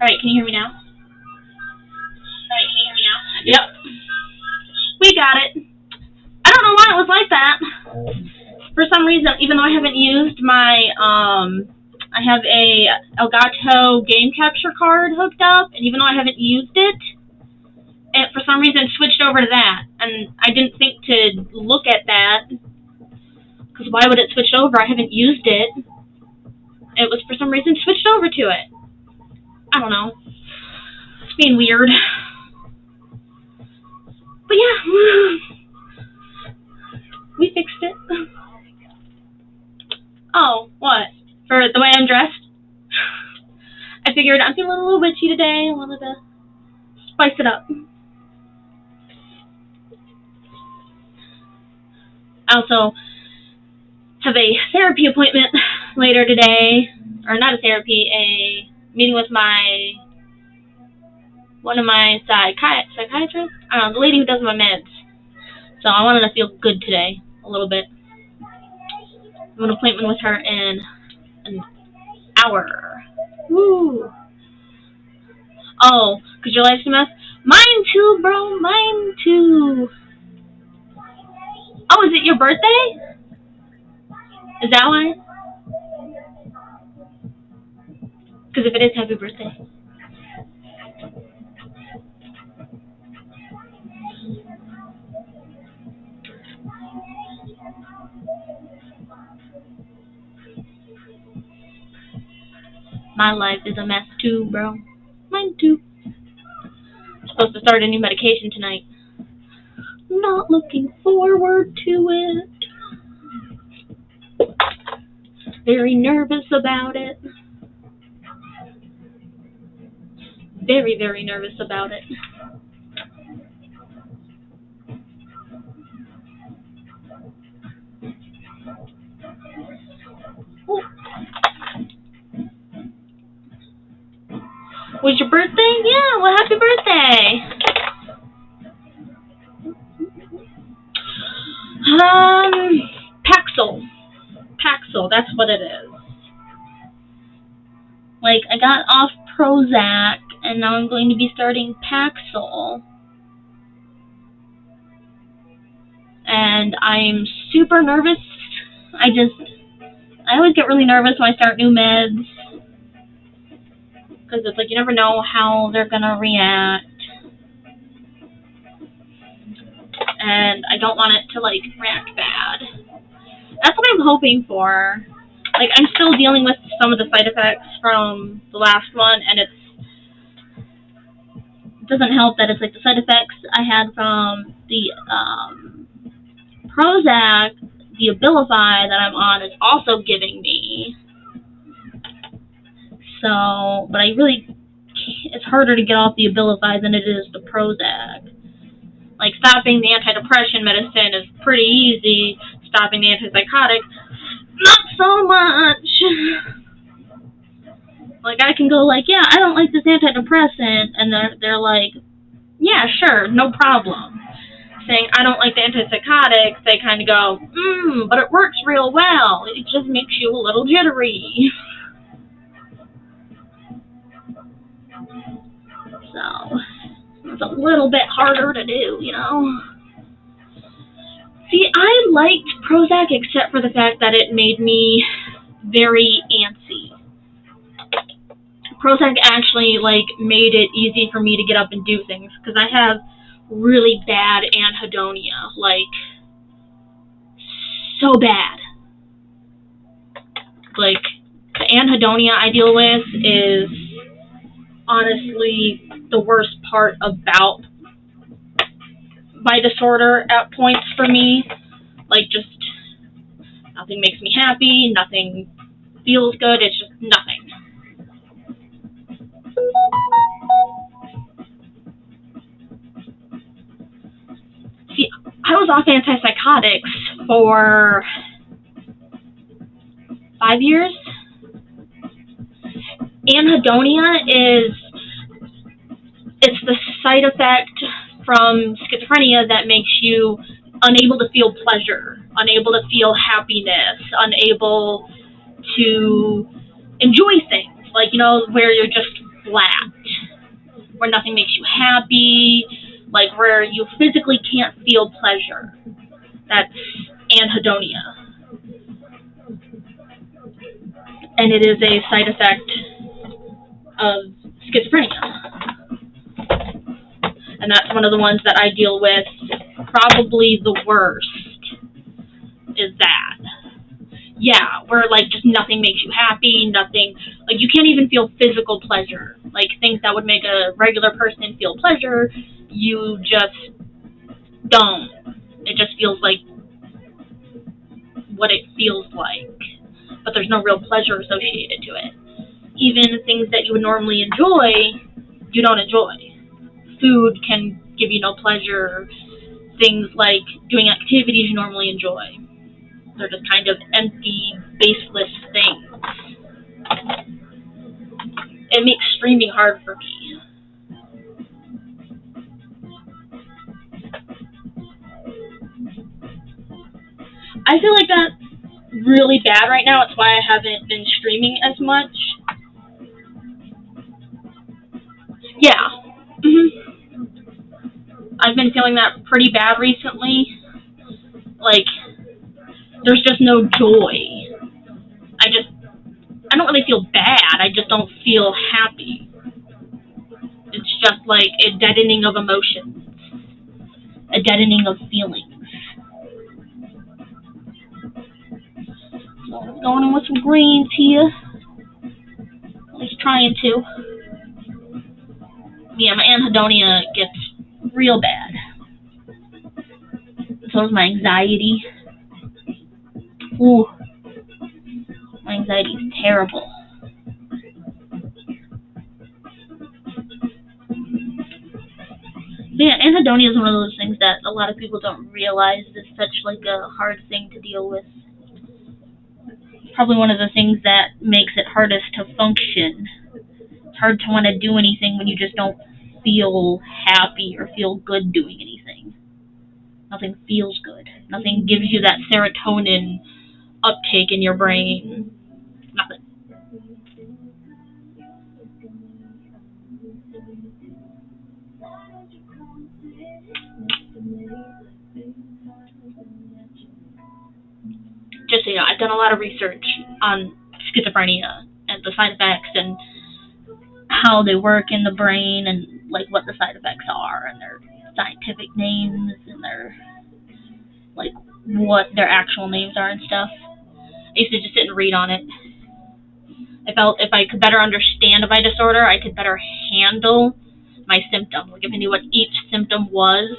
Alright, can you hear me now? Yep. We got it. I don't know why it was like that. For some reason, even though I haven't used my, I have a Elgato game capture card hooked up, and even though I haven't used it, it for some reason switched over to that. And I didn't think to look at that, because why would it switch over? I haven't used it. It was for some reason switched over to it. I don't know. It's being weird. But yeah, we fixed it. Oh, what? For the way I'm dressed? I figured I'm feeling a little witchy today. I wanted to spice it up. I also have a therapy appointment later today. Or not a therapy, a meeting with one of my psychiatrists. I don't know, the lady who does my meds. So I wanted to feel good today, a little bit. I have an appointment with her in an hour. Woo! Oh, because your life's a mess? Mine too, bro. Mine too. Oh, is it your birthday? Is that why? Because if it is, happy birthday. My life is a mess too, bro. Mine too. I'm supposed to start a new medication tonight. Not looking forward to it. Very nervous about it. Very, very nervous about it. Oh. Was your birthday? Yeah, well, happy birthday. Paxil, that's what it is. Like, I got off Prozac, and now I'm going to be starting Paxil. And I'm super nervous. I always get really nervous when I start new meds. Because it's like, you never know how they're going to react. And I don't want it to, like, react bad. That's what I'm hoping for. Like, I'm still dealing with some of the side effects from the last one, and it doesn't help that it's, like, the side effects I had from the, Prozac, the Abilify that I'm on is also giving me. So, but it's harder to get off the Abilify than it is the Prozac. Like, stopping the antidepressant medicine is pretty easy. Stopping the antipsychotic, not so much. Like, I can go like, yeah, I don't like this antidepressant, and they're like, yeah, sure, no problem. Saying I don't like the antipsychotics, they kind of go, but it works real well. It just makes you a little jittery. So, it's a little bit harder to do, you know? See, I liked Prozac except for the fact that it made me very antsy. Prozac actually, like, made it easy for me to get up and do things, because I have really bad anhedonia, like, so bad. Like, the anhedonia I deal with is honestly the worst part about my disorder at points for me. Like, just nothing makes me happy, nothing feels good, it's just nothing. See, I was off antipsychotics for 5 years. Anhedonia it's the side effect from schizophrenia that makes you unable to feel pleasure, unable to feel happiness, unable to enjoy things. Like, you know, where you're just flat, where nothing makes you happy, like where you physically can't feel pleasure. That's anhedonia. And it is a side effect of schizophrenia. And that's one of the ones that I deal with probably the worst, is that. Yeah, where like just nothing makes you happy, nothing, like you can't even feel physical pleasure. Like things that would make a regular person feel pleasure, you just don't. It just feels like what it feels like, but there's no real pleasure associated to it. Even things that you would normally enjoy, you don't enjoy. Food can give you no pleasure. Things like doing activities you normally enjoy, they're just kind of empty, baseless things. It makes streaming hard for me. I feel like that's really bad right now. It's why I haven't been streaming as much. Yeah. I've been feeling that pretty bad recently. Like, there's just no joy. I don't really feel bad. I just don't feel happy. It's just like a deadening of emotions, a deadening of feelings. So I'm going in with some greens here. At least trying to. Yeah, my anhedonia gets real bad. So is my anxiety. Ooh, my anxiety is terrible. But yeah, anhedonia is one of those things that a lot of people don't realize is such like a hard thing to deal with. Probably one of the things that makes it hardest to function. It's hard to want to do anything when you just don't feel happy or feel good doing anything. Nothing feels good. Nothing gives you that serotonin uptake in your brain. Nothing. Just so you know, I've done a lot of research on schizophrenia and the side effects and how they work in the brain and like what the side effects are and their scientific names and their like what their actual names are and stuff. I used to just sit and read on it. I felt if I could better understand my disorder, I could better handle my symptoms. Like if I knew what each symptom was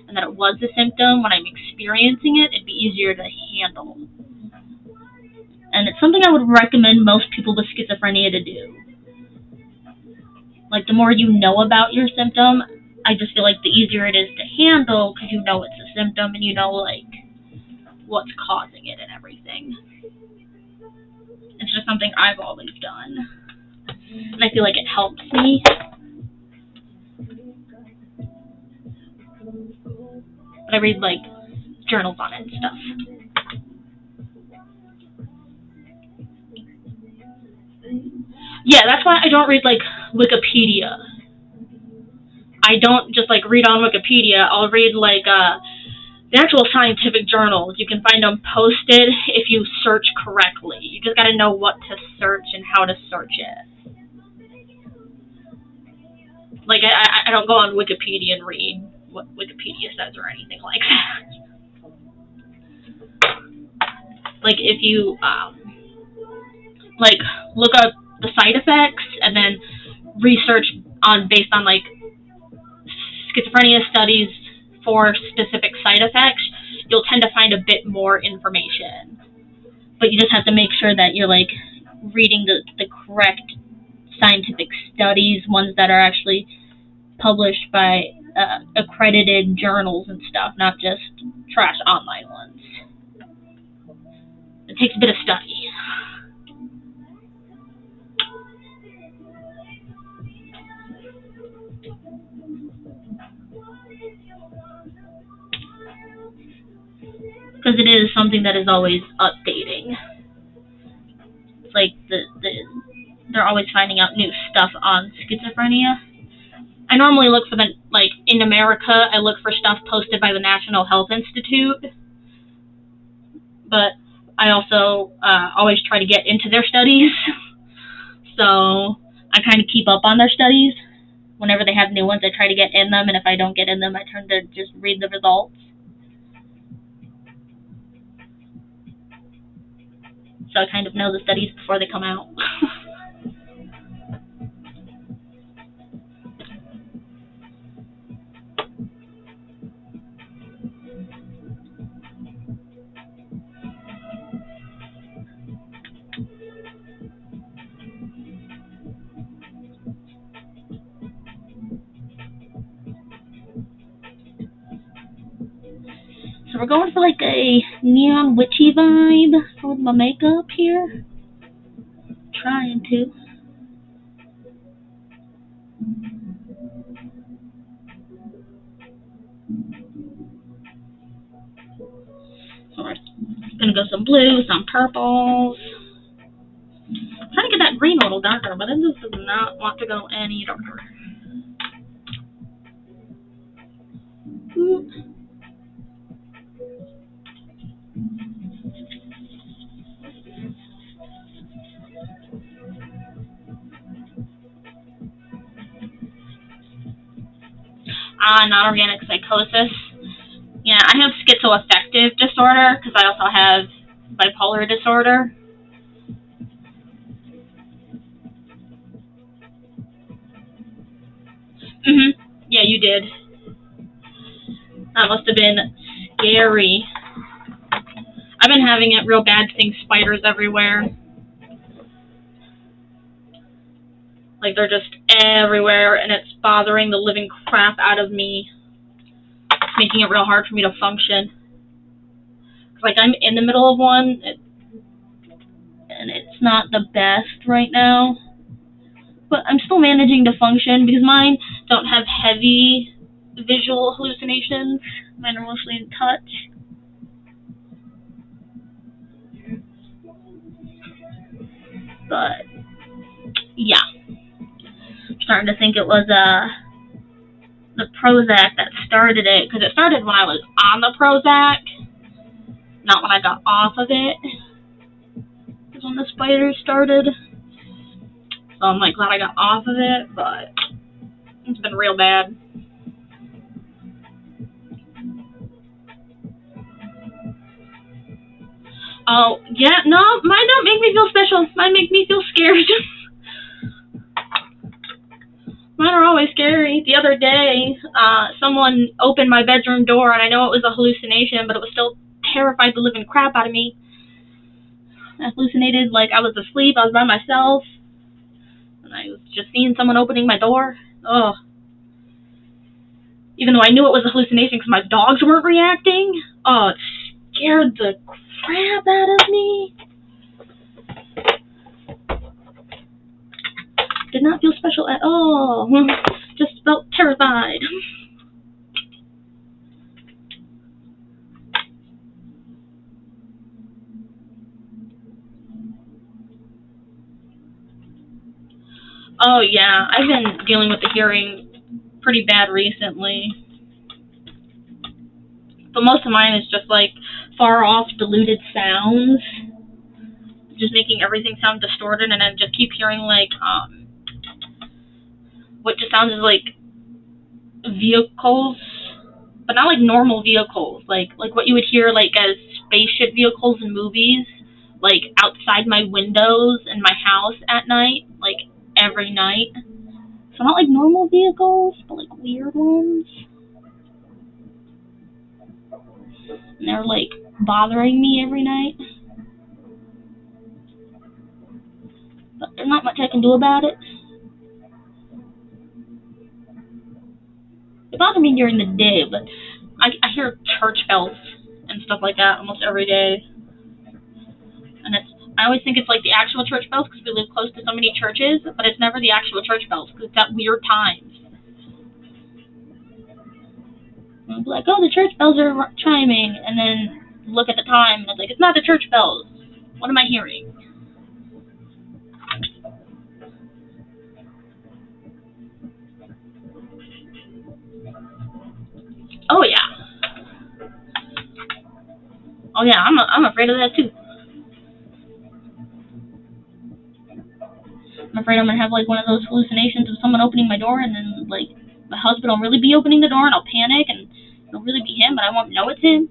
and that it was a symptom when I'm experiencing it, it'd be easier to handle. And it's something I would recommend most people with schizophrenia to do. Like the more you know about your symptom, I just feel like the easier it is to handle because you know it's a symptom and you know like what's causing it and everything. It's just something I've always done. And I feel like it helps me. But I read like journals on it and stuff. Yeah, that's why I don't read like Wikipedia. I don't just like read on Wikipedia. I'll read like the actual scientific journals. You can find them posted if you search correctly. You just gotta know what to search and how to search it. Like I don't go on Wikipedia and read what Wikipedia says or anything like that. Like if you like look up the side effects and then research on based on like schizophrenia studies for specific side effects, you'll tend to find a bit more information. But you just have to make sure that you're like reading the correct scientific studies, ones that are actually published by accredited journals and stuff, not just trash online ones. It takes a bit of study. Because it is something that is always updating. It's like they're always finding out new stuff on schizophrenia. I normally look for in America, I look for stuff posted by the National Health Institute, but I also always try to get into their studies, so I kind of keep up on their studies. Whenever they have new ones, I try to get in them, and if I don't get in them, I turn to just read the results. So I kind of know the studies before they come out. So we're going for like a neon witchy vibe with my makeup here. Trying to. So we're gonna go some blues, some purples. I'm trying to get that green a little darker, but it just does not want to go any darker. Oop. Non-organic psychosis. Yeah, I have schizoaffective disorder because I also have bipolar disorder. Yeah, you did. That must have been scary. I've been having it real bad, seeing spiders everywhere. Like, they're just everywhere, and it's bothering the living crap out of me. It's making it real hard for me to function. Like, I'm in the middle of one, and it's not the best right now. But I'm still managing to function, because mine don't have heavy visual hallucinations. Mine are mostly in touch. But, yeah. I'm starting to think it was, the Prozac that started it, because it started when I was on the Prozac, not when I got off of it. Because when the spiders started. So I'm like glad I got off of it, but it's been real bad. Oh, yeah, no, mine don't make me feel special. Mine make me feel scared. Mine are always scary. The other day, someone opened my bedroom door, and I know it was a hallucination, but it was still terrified the living crap out of me. I hallucinated like I was asleep, I was by myself, and I was just seeing someone opening my door. Ugh. Even though I knew it was a hallucination because my dogs weren't reacting. Oh, it scared the crap out of me. Did not feel special at all. Just felt terrified. Oh, yeah. I've been dealing with the hearing pretty bad recently. But most of mine is just like far off diluted sounds. Just making everything sound distorted, and I just keep hearing like what just sounds like vehicles, but not like normal vehicles, like what you would hear like as spaceship vehicles in movies, like outside my windows in my house at night, like every night. So not like normal vehicles, but like weird ones. And they're like bothering me every night. But there's not much I can do about it. They bother me during the day, but I hear church bells and stuff like that almost every day. And I always think it's like the actual church bells because we live close to so many churches, but it's never the actual church bells because it's at weird times. And I'll be like, oh, the church bells are chiming, and then look at the time, and it's like, it's not the church bells. What am I hearing? Oh yeah. Oh yeah, I'm afraid of that too. I'm afraid I'm gonna have like one of those hallucinations of someone opening my door, and then like my husband will really be opening the door, and I'll panic, and it'll really be him, but I won't know it's him.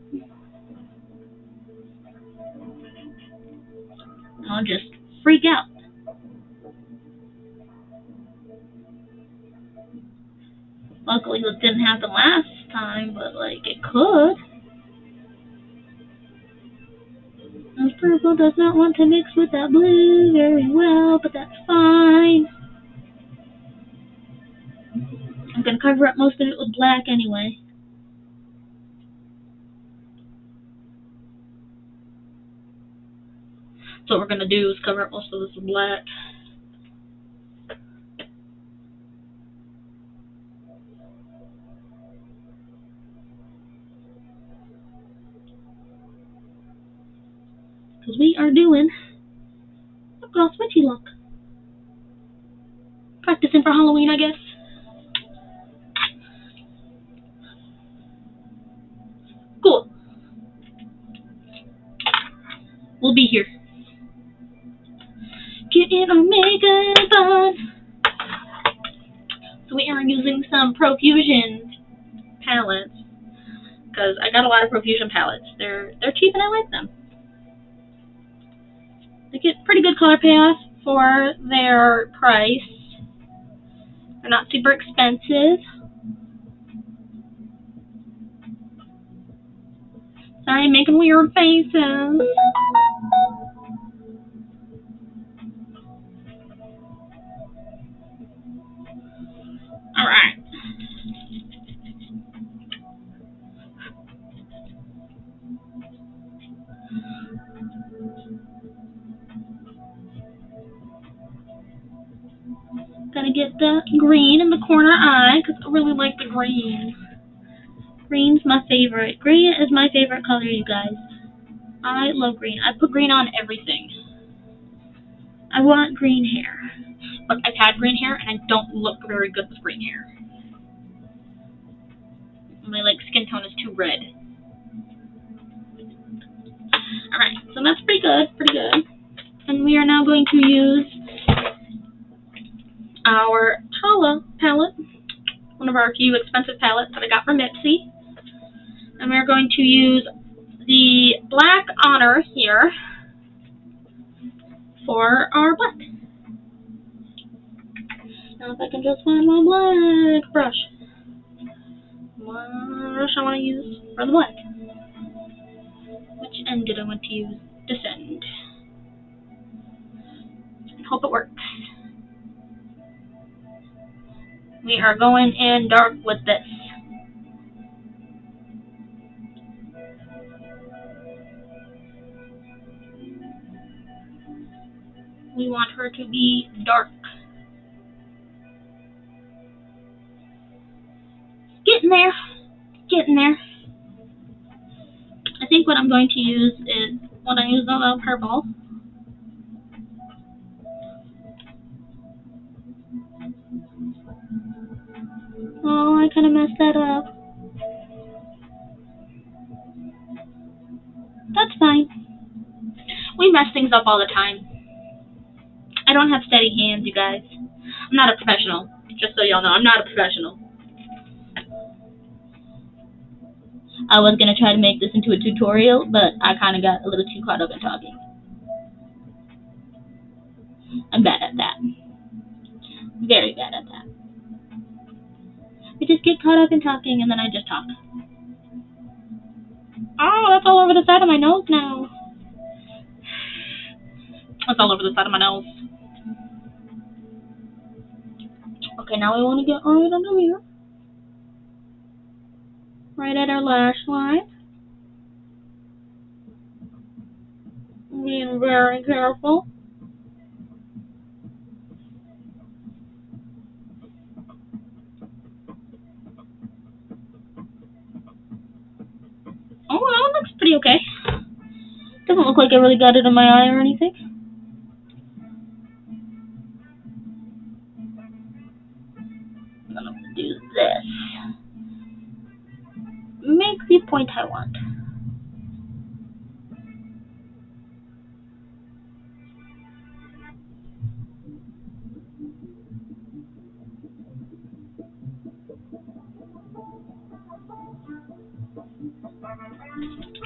And I'll just freak out. Luckily, this didn't happen last time, but like it could. This purple does not want to mix with that blue very well, but that's fine. I'm gonna cover up most of it with black anyway. So what we're gonna do is cover up most of this with black. Because we are doing a gloss witchy look. Practicing for Halloween, I guess. Cool. We'll be here. Getting our makeup on. So we are using some Profusion palettes. Because I got a lot of Profusion palettes. They're cheap and I like them. They get pretty good color payoff for their price. They're not super expensive. Sorry, I'm making weird faces. Alright. Gotta get the green in the corner eye, because I really like the green. Green's my favorite. Green is my favorite color, you guys. I love green. I put green on everything. I want green hair. But I've had green hair, and I don't look very good with green hair. My skin tone is too red. Alright, so that's pretty good, pretty good. And we are now going to use our Tala palette, one of our few expensive palettes that I got from Ipsy. And we're going to use the Black Honor here for our black. Now if I can just find my black brush. What brush I want to use for the black? Which end did I want to use? This end. I hope it works. We are going in dark with this. We want her to be dark. Getting there. Getting there. I think what I'm going to use is when I use the little purple. Oh, I kind of messed that up. That's fine. We mess things up all the time. I don't have steady hands, you guys. I'm not a professional. Just so y'all know, I'm not a professional. I was going to try to make this into a tutorial, but I kind of got a little too caught up in talking. I'm bad at that. Very bad at that. I just get caught up in talking and then I just talk. Oh, that's all over the side of my nose now. That's all over the side of my nose. Okay, now we want to get right under here. Right at our lash line. Being very careful. Oh, well, it looks pretty okay. Doesn't look like I really got it in my eye or anything. I'm gonna do this. the point I want.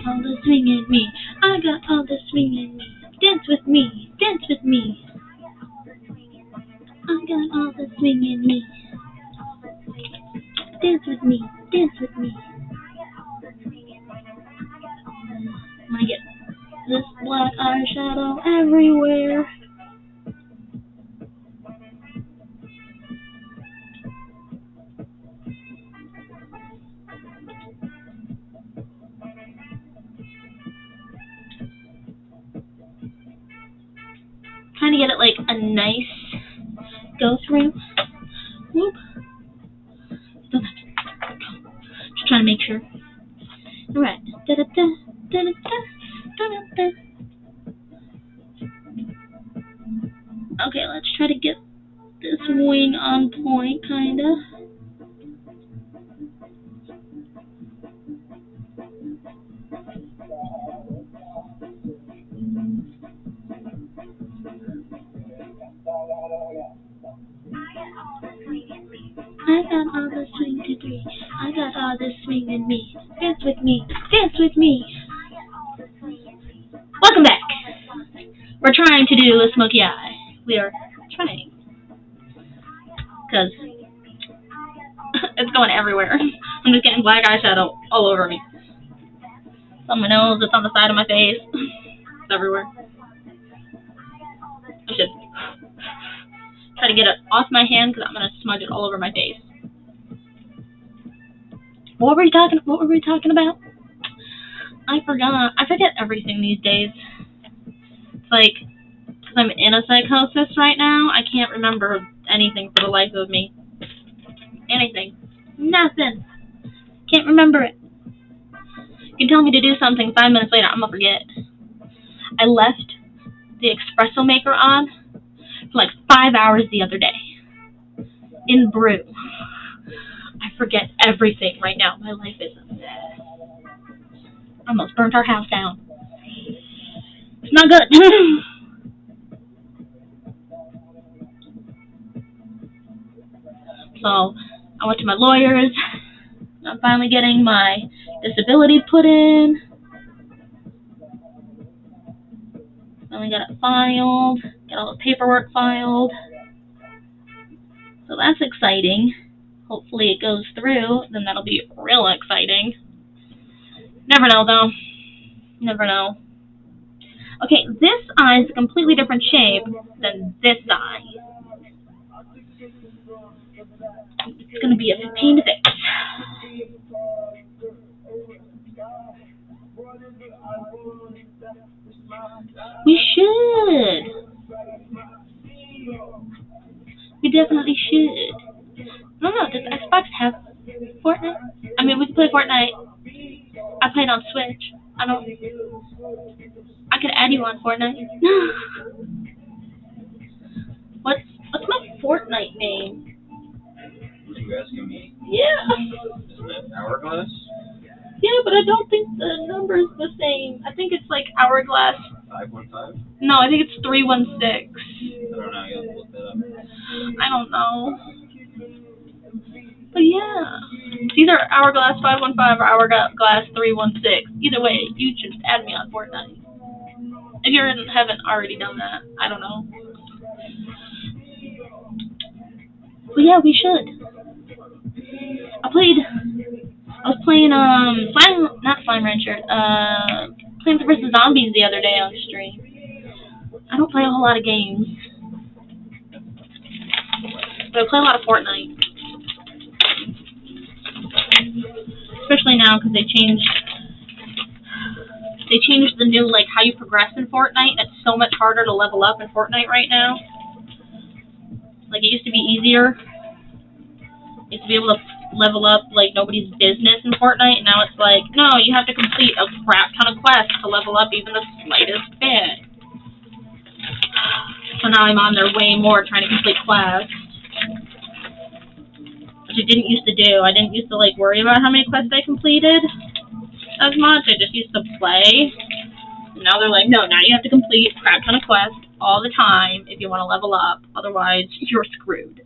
All the swing in me, I got all the swing in me. Dance with me, dance with me. I got all the swing in me. Dance with me, dance with me. I'm gonna get this black eyeshadow everywhere. Trying to get it like a nice go through. Whoop. Just trying to make sure. Alright. Okay, let's try to get this wing on point, kinda. I got all the swing to three. I got all the swing in me. Dance with me. Dance with me. Welcome back. We're trying to do a smoky eye. We are trying. Because it's going everywhere. I'm just getting black eyeshadow all over me. It's on my nose. It's on the side of my face. It's everywhere. I should try to get it off my hand because I'm going to smudge it all over my face. What were we talking about? I forgot. I forget everything these days. It's like, because I'm in a psychosis right now, I can't remember anything for the life of me. Anything. Nothing. Can't remember it. You can tell me to do something 5 minutes later, I'm going to forget. I left the espresso maker on for like 5 hours the other day. In brew. I forget everything right now. My life is a mess. I almost burnt our house down. It's not good. So, I went to my lawyers. I'm finally getting my disability put in. Finally got it filed. Got all the paperwork filed. So that's exciting. Hopefully it goes through. Then that'll be real exciting. Never know, though. Never know. Okay, this eye is a completely different shape than this eye. It's going to be a pain to fix. We should. We definitely should. I don't know, does Xbox have Fortnite? I mean, we can play Fortnite. I played on Switch. I could add you on Fortnite. What's my Fortnite name? Are you asking me? Yeah. Isn't it Hourglass? Yeah, but I don't think the number's the same. I think it's like Hourglass. 515? No, I think it's 316. I don't know, I gotta look that up. I don't know. But yeah. It's either Hourglass 515 or Hourglass 316. Either way, you should add me on Fortnite. If you haven't already done that, I don't know. But yeah, we should. I was playing Slime Rancher, Plants vs. Zombies the other day on stream. I don't play a whole lot of games. But I play a lot of Fortnite. Especially now because they changed the new, like, how you progress in Fortnite. It's so much harder to level up in Fortnite right now. Like, it used to be easier. You used to be able to level up like nobody's business in Fortnite, and now it's like, no, you have to complete a crap ton of quests to level up even the slightest bit. So now I'm on there way more trying to complete quests. Which I didn't used to do. I didn't used to, like, worry about how many quests I completed. as much. I just used to play. And now they're like, no, now you have to complete a crap ton of quests all the time if you want to level up. Otherwise, you're screwed.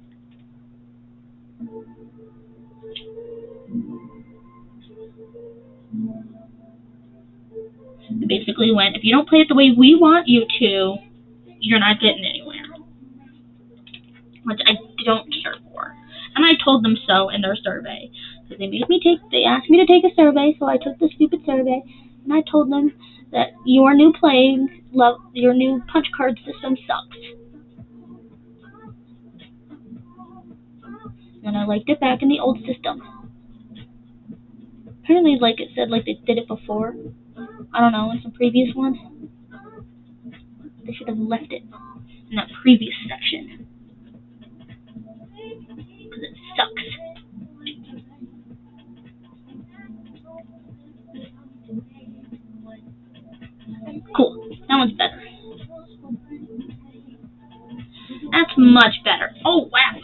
They basically went, if you don't play it the way we want you to, you're not getting anywhere. Which I don't care for. And I told them so in their survey. Because they asked me to take a survey, so I took the stupid survey. And I told them that your new your new punch card system sucks. And I liked it back in the old system. Apparently, like it said, like they did it before. I don't know, in some previous ones. They should have left it in that previous section. Because it sucks. Cool. That one's better. That's much better. Oh, wow.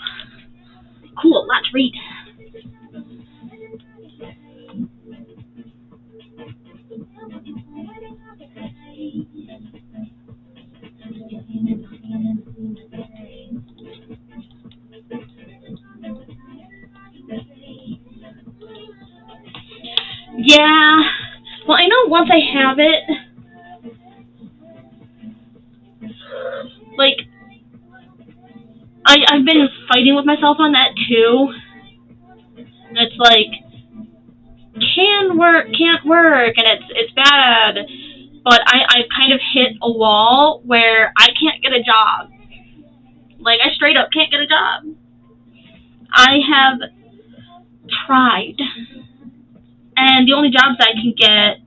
Cool. Let's read. Yeah. Well, I know once I have it, like, I've been fighting with myself on that too. It's like, can work, can't work, and it's bad. But I've kind of hit a wall where I can't get a job. Like, I straight up can't get a job. I have tried. And the only jobs I can get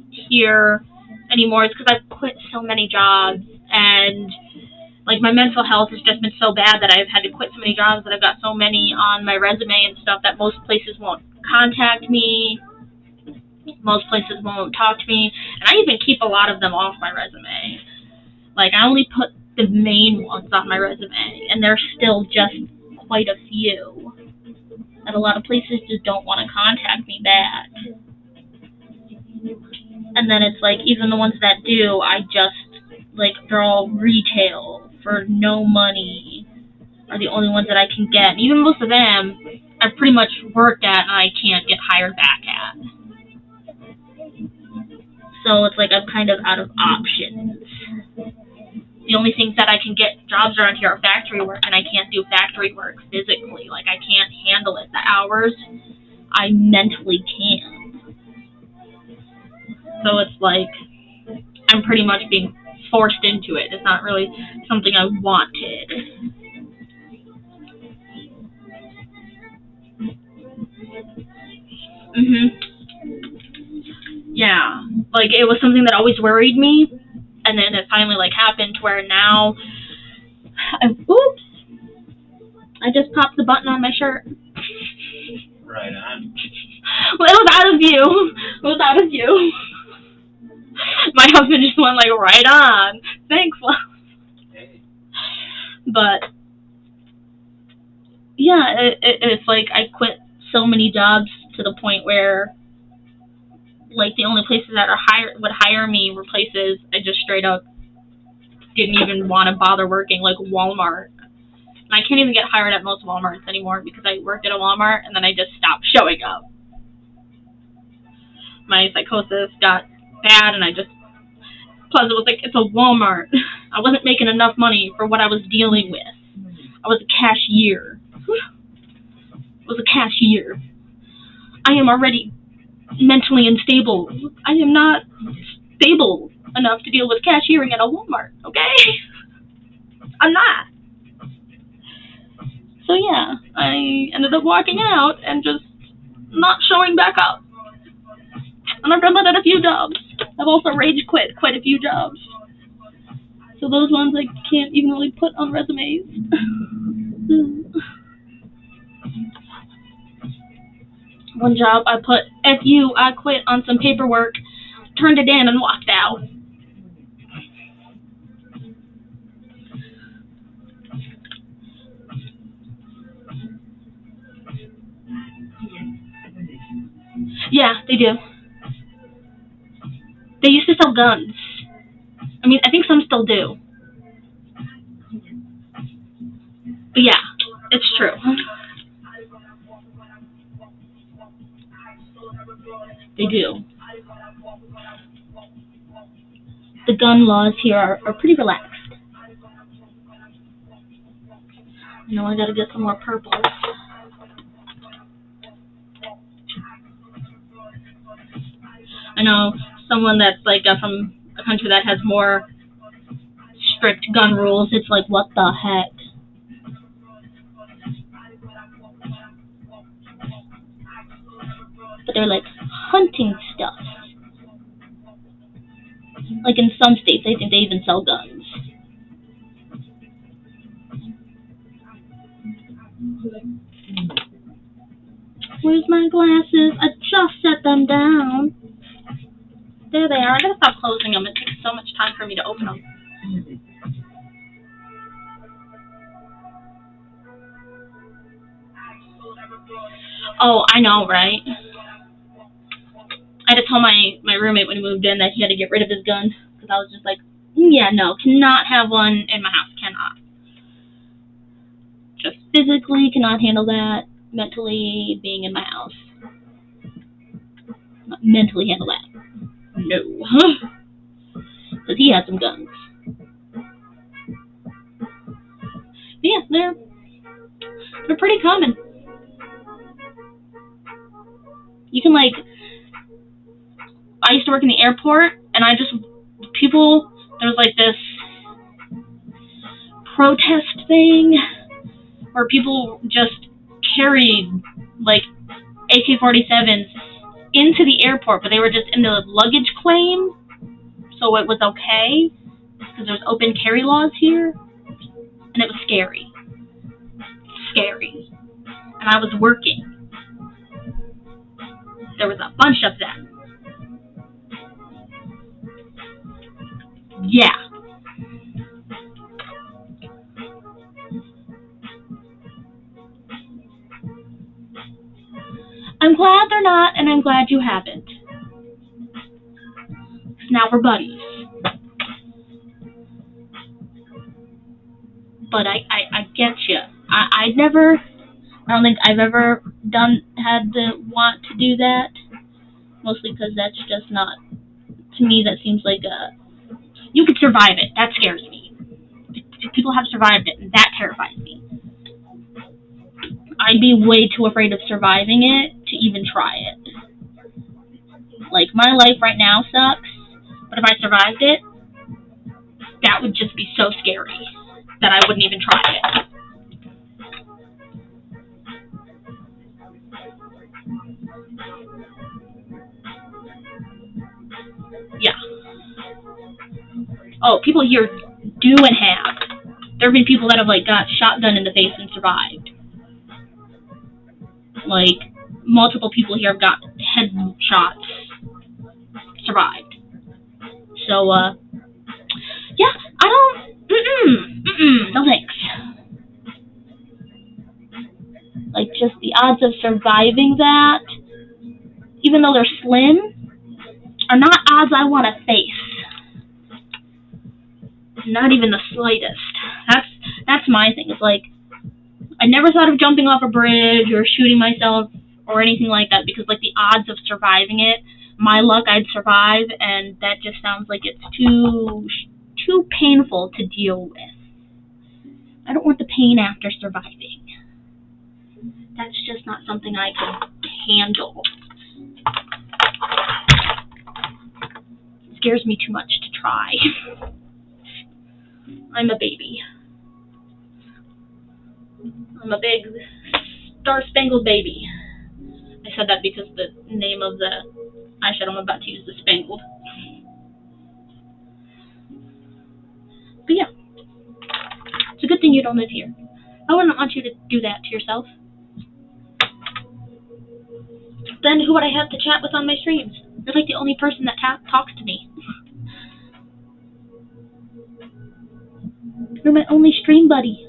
here anymore is because I've quit so many jobs. And, like, my mental health has just been so bad that I've had to quit so many jobs that I've got so many on my resume and stuff that most places won't contact me. Most places won't talk to me. And I even keep a lot of them off my resume. Like, I only put the main ones on my resume. And there's still just quite a few. And a lot of places just don't want to contact me back. And then it's like, even the ones that do, I just, like, they're all retail for no money are the only ones that I can get. And even most of them, I've pretty much worked at and I can't get hired back at. So it's like I'm kind of out of options. The only things that I can get jobs around here are factory work, and I can't do factory work physically. Like, I can't handle it. The hours, I mentally can't. So it's like, I'm pretty much being forced into it. It's not really something I wanted. Yeah. Like, it was something that always worried me, and then it finally, like, happened to where now, oops, I just popped the button on my shirt. Right on. Well, it was out of view. It was out of view. My husband just went, like, right on. Thanks, love. Hey. But, yeah, it's like I quit so many jobs to the point where, like, the only places that would hire me were places I just straight up didn't even want to bother working, like Walmart. And I can't even get hired at most Walmarts anymore because I worked at a Walmart and then I just stopped showing up. My psychosis got bad and plus it was like, it's a Walmart. I wasn't making enough money for what I was dealing with. I was a cashier. I am already mentally unstable. I am not stable enough to deal with cashiering at a Walmart, okay? I'm not. So yeah, I ended up walking out and just not showing back up. And I've done that at a few jobs. I've also rage quit quite a few jobs. So those ones I can't even really put on resumes. One job I put, F you, I quit on some paperwork, turned it in and walked out. Yeah, they do. sell guns. I mean, I think some still do. But yeah, it's true. They do. The gun laws here are pretty relaxed. You know, I gotta get some more purples. I know someone that's like from a country that has more strict gun rules. It's like, what the heck? But they're like hunting stuff. Like in some states, I think they even sell guns. Where's my glasses? I just set them down. There they are. I gotta stop closing them. It takes so much time for me to open them. Oh, I know, right? I had to tell my roommate when he moved in that he had to get rid of his gun. Because I was just like, yeah, no, cannot have one in my house. Cannot. Just physically cannot handle that. Mentally being in my house. Not mentally handle that. No. Because he has some guns. But yeah, they're pretty common. You can like, I used to work in the airport, and there's like this protest thing where people just carried like AK-47s into the airport, but they were just in the luggage claim, so it was okay because there's open carry laws here, and it was scary. And I was working. There was a bunch of them. Yeah. I'm glad they're not, and I'm glad you haven't. Now we're buddies. But I get you. I don't think I've ever had the want to do that. Mostly because that's just not, to me, that seems like you could survive it. That scares me. People have survived it, and that terrifies me. I'd be way too afraid of surviving it to even try it. Like, my life right now sucks, but if I survived it, that would just be so scary that I wouldn't even try it. Yeah. Oh, people here do and have. There have been people that have, like, got shotgun in the face and survived. Like, multiple people here have got headshots, survived. So, yeah, I don't, no thanks. Like, just the odds of surviving that, even though they're slim, are not odds I want to face. Not even the slightest. That's my thing. It's like, I never thought of jumping off a bridge or shooting myself or anything like that because, like, the odds of surviving it, my luck I'd survive, and that just sounds like it's too painful to deal with. I don't want the pain after surviving. That's just not something I can handle. It scares me too much to try. I'm a baby. I'm a big star-spangled baby. I said that because the name of the eyeshadow I'm about to use is Spangled. But yeah, it's a good thing you don't live here. I wouldn't want you to do that to yourself. Then who would I have to chat with on my streams? You're like the only person that talks to me. You're my only stream buddy.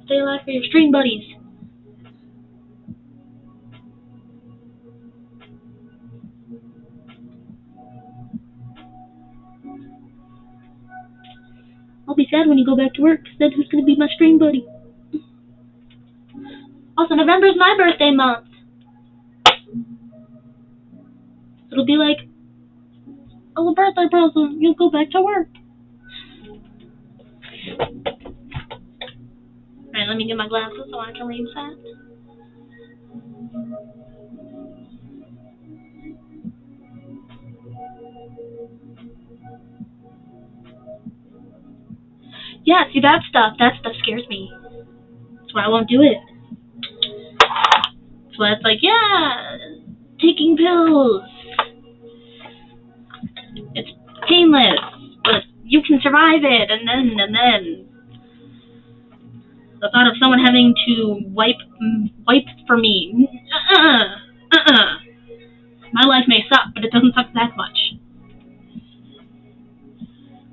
Stay alive for your stream buddies. I'll be sad when you go back to work, 'cause then who's gonna be my stream buddy? Also, November's my birthday month. It'll be like a little birthday present. You'll go back to work. Alright, let me get my glasses so I can read that. Yeah, see that stuff scares me. That's why I won't do it. That's why it's like, yeah, taking pills. It's painless, but you can survive it, and then the thought of someone having to wipe for me. My life may suck, but it doesn't suck that much.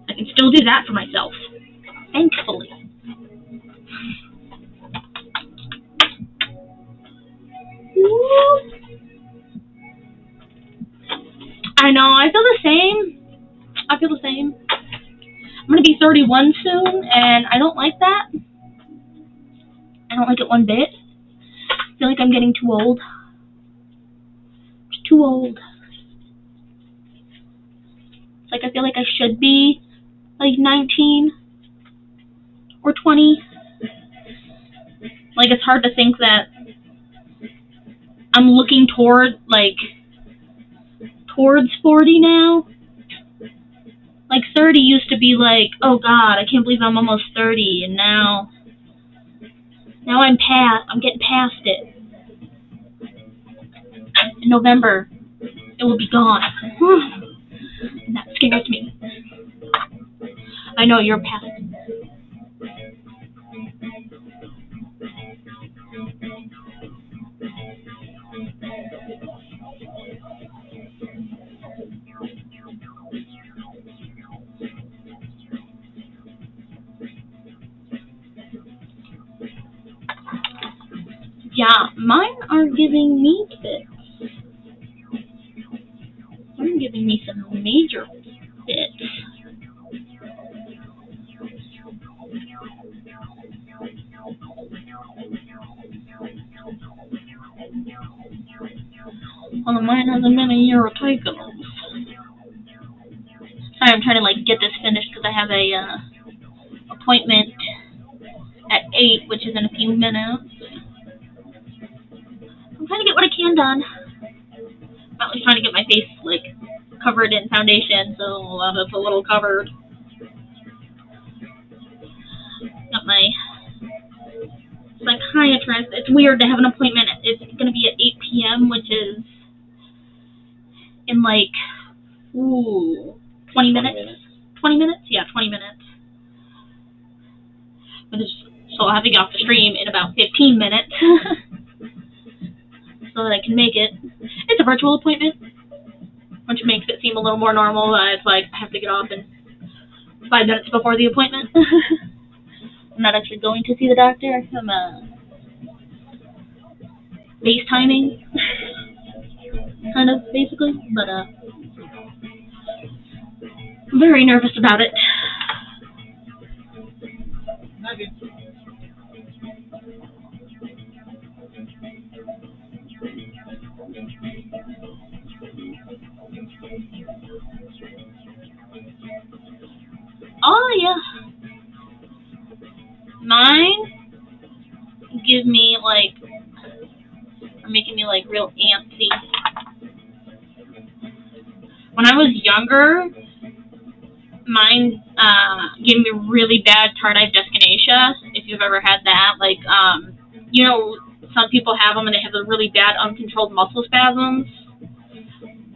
I can still do that for myself. Thankfully. I know, I feel the same. I'm gonna be 31 soon, and I don't like that. I don't like it one bit. I feel like I'm getting too old. Too old. It's like I feel like I should be like 19 or 20. Like, it's hard to think that I'm looking towards 40 now. Like, 30 used to be like, oh god, I can't believe I'm almost 30, and now I'm getting past it. In November, it will be gone. And that scares me. I know you're past it. Yeah, mine are giving me fits. They're giving me some major fits. Well, mine hasn't been a year of taking them. Sorry, I'm trying to get this finished because I have a appointment at 8, which is in a few minutes. I'm trying to get what I can done. I'm at least trying to get my face covered in foundation, so it's a little covered. Got my psychiatrist. It's weird to have an appointment. It's going to be at 8 p.m., which is in 20 minutes. 20 minutes? Yeah, 20 minutes. So I'll have to get off the stream in about 15 minutes so that I can make it. It's a virtual appointment, which makes it seem a little more normal. It's like I have to get off in 5 minutes before the appointment. I'm not actually going to see the doctor. I'm FaceTiming, kind of, basically. But I'm very nervous about it. Oh, yeah. Mine give me, are making me, real antsy. When I was younger, mine gave me really bad tardive dyskinesia, if you've ever had that. Some people have them and they have the really bad uncontrolled muscle spasms.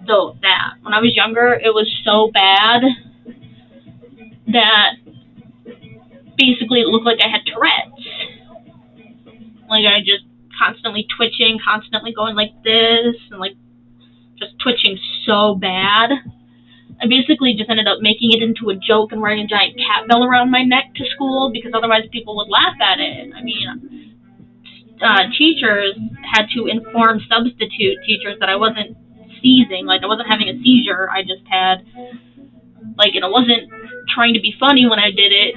So that, when I was younger, it was so bad that basically it looked like I had Tourette's. I just constantly twitching, constantly going like this, and just twitching so bad. I basically just ended up making it into a joke and wearing a giant cat bell around my neck to school because otherwise people would laugh at it. I mean, teachers had to inform substitute teachers that I wasn't seizing, I wasn't having a seizure. I just had, and it wasn't trying to be funny when I did it.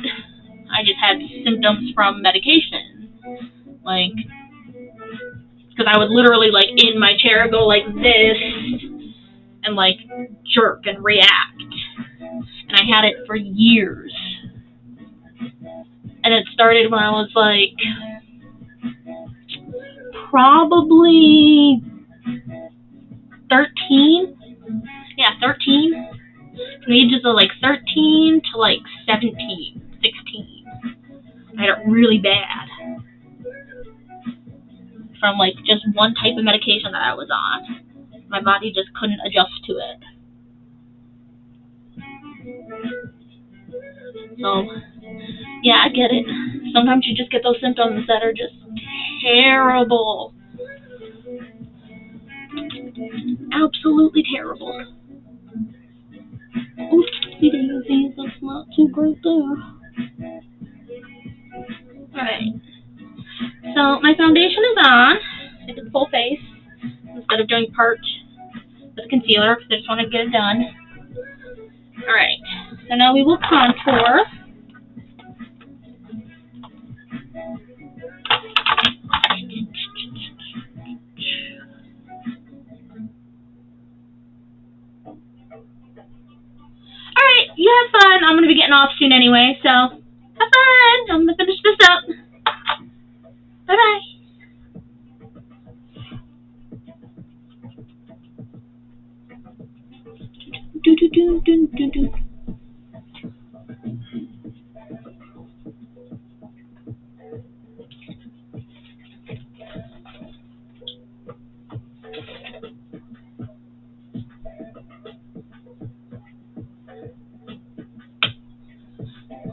I just had symptoms from medication. Like, because I would literally, like, in my chair go like this and, like, jerk and react. And I had it for years. And it started when I was, like, probably 13. Yeah, 13. From the ages of, like, 13 to, like, 17, 16. I had it really bad. From, like, just one type of medication that I was on. My body just couldn't adjust to it. So, yeah, I get it. Sometimes you just get those symptoms that are just terrible. Absolutely terrible. Oopsie daisies, that's not too great there. Alright. So, my foundation is on. I did full face instead of doing part with concealer because I just wanted to get it done. Alright. So now we will contour. Alright, you have fun. I'm going to be getting off soon anyway, so have fun. I'm going to finish this up. Bye-bye. Do do do do do do.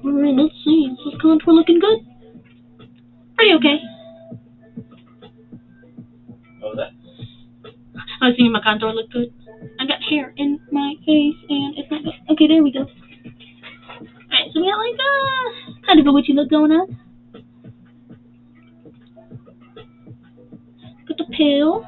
Alright, let's see. Is this contour looking good? Pretty okay. What was that? I was thinking my contour looked good. I got hair in my face and it's not good. Okay, there we go. Alright, so we got like kind of a witchy look going on. Got the pill.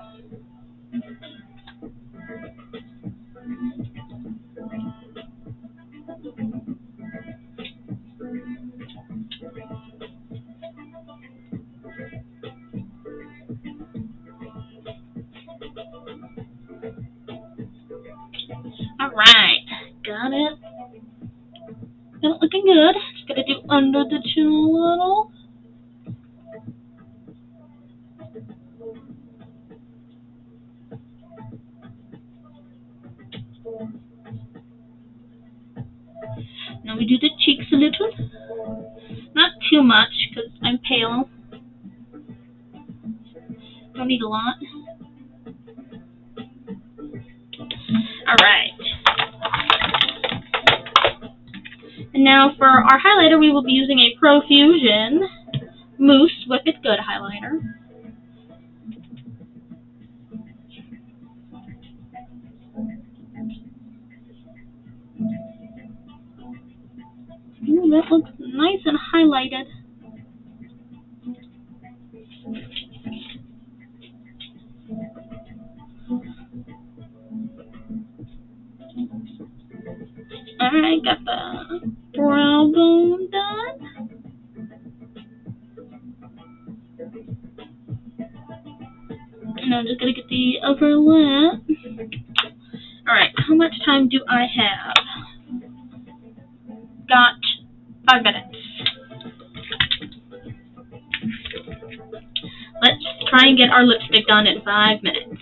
Alright, got it. Got it looking good. Just gotta do under the chin a little. Now we do the cheeks a little. Not too much, because I'm pale. Don't need a lot. Alright. And now for our highlighter, we will be using a Profusion Mousse Whip It Good highlighter. Ooh, that looks nice and highlighted. Alright, got the brow bone done. And I'm just gonna get the upper lip. Alright, how much time do I have? Got 5 minutes. Let's try and get our lipstick done in 5 minutes.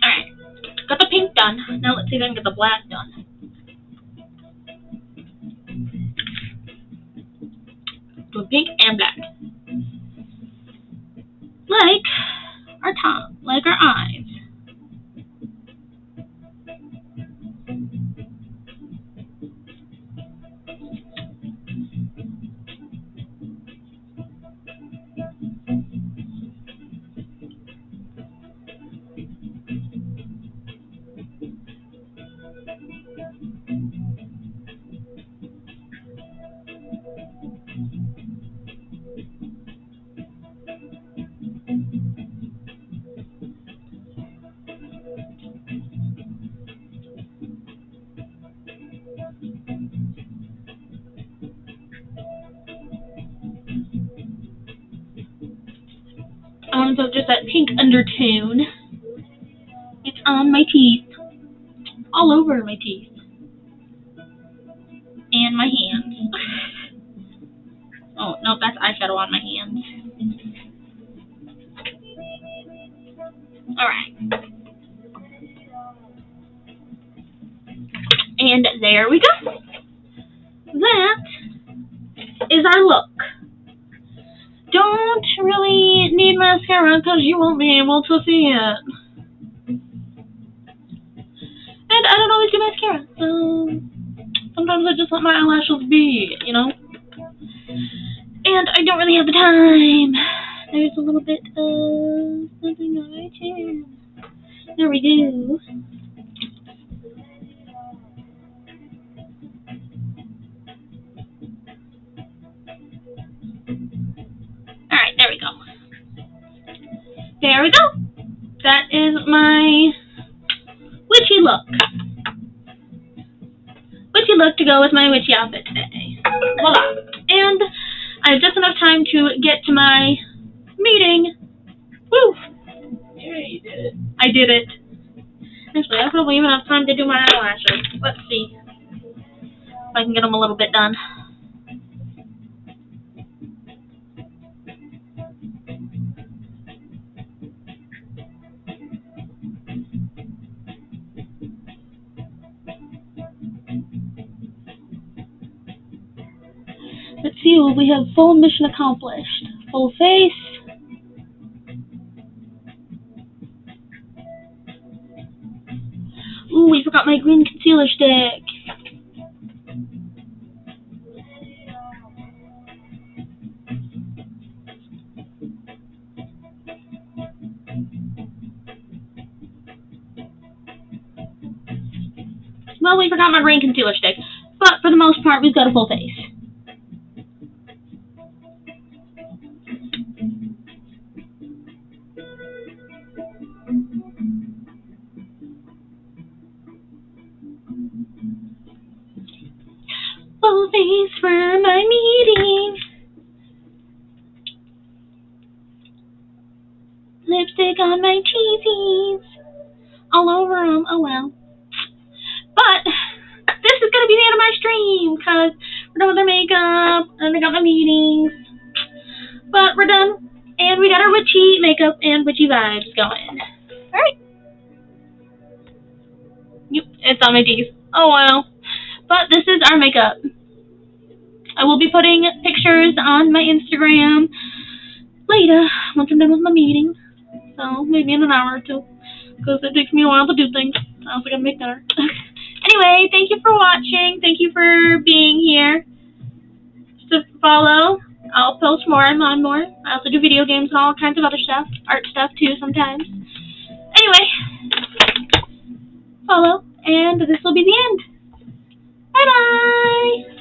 Alright, got the pink done. Now let's see if I can get the black done. pink and black. Like our tongue, like our eyes. So just that pink undertone. It's on my teeth. All over my teeth. And my hands. Oh, no, that's eyeshadow on my hands. Alright. And there we go. That is our look. Don't really need mascara because you won't be able to see it. And I don't always do mascara, so sometimes I just let my eyelashes be, you know? And I don't really have the time. There's a little bit of something on my chin. There we go. Alright, there we go. There we go. That is my witchy look. Witchy look to go with my witchy outfit today. Voila. And I have just enough time to get to my meeting. Woo! Yeah, you did it. I did it. Actually, I probably even have time to do my eyelashes. Let's see if I can get them a little bit done. Let's see what we have. Full mission accomplished. Full face. Ooh, we forgot my green concealer stick. Well, we forgot my green concealer stick. But for the most part, we've got a full face. Full face for my meeting. Lipstick on my cheesies. All over them. Oh well. But this is going to be the end of my stream because we're done with our makeup and I got my meetings. But we're done. And we got our witchy makeup and witchy vibes going. Alright. Yep, it's on my teeth. Oh well. But this is our makeup. I will be putting pictures on my Instagram later once I'm done with my meeting. So maybe in an hour or two. Because it takes me a while to do things. I also gotta make dinner. Anyway, thank you for watching. Thank you for being here. To follow. I'll post more and more. I also do video games and all kinds of other stuff. Art stuff too sometimes. Anyway. Follow. And this will be the end. Bye bye!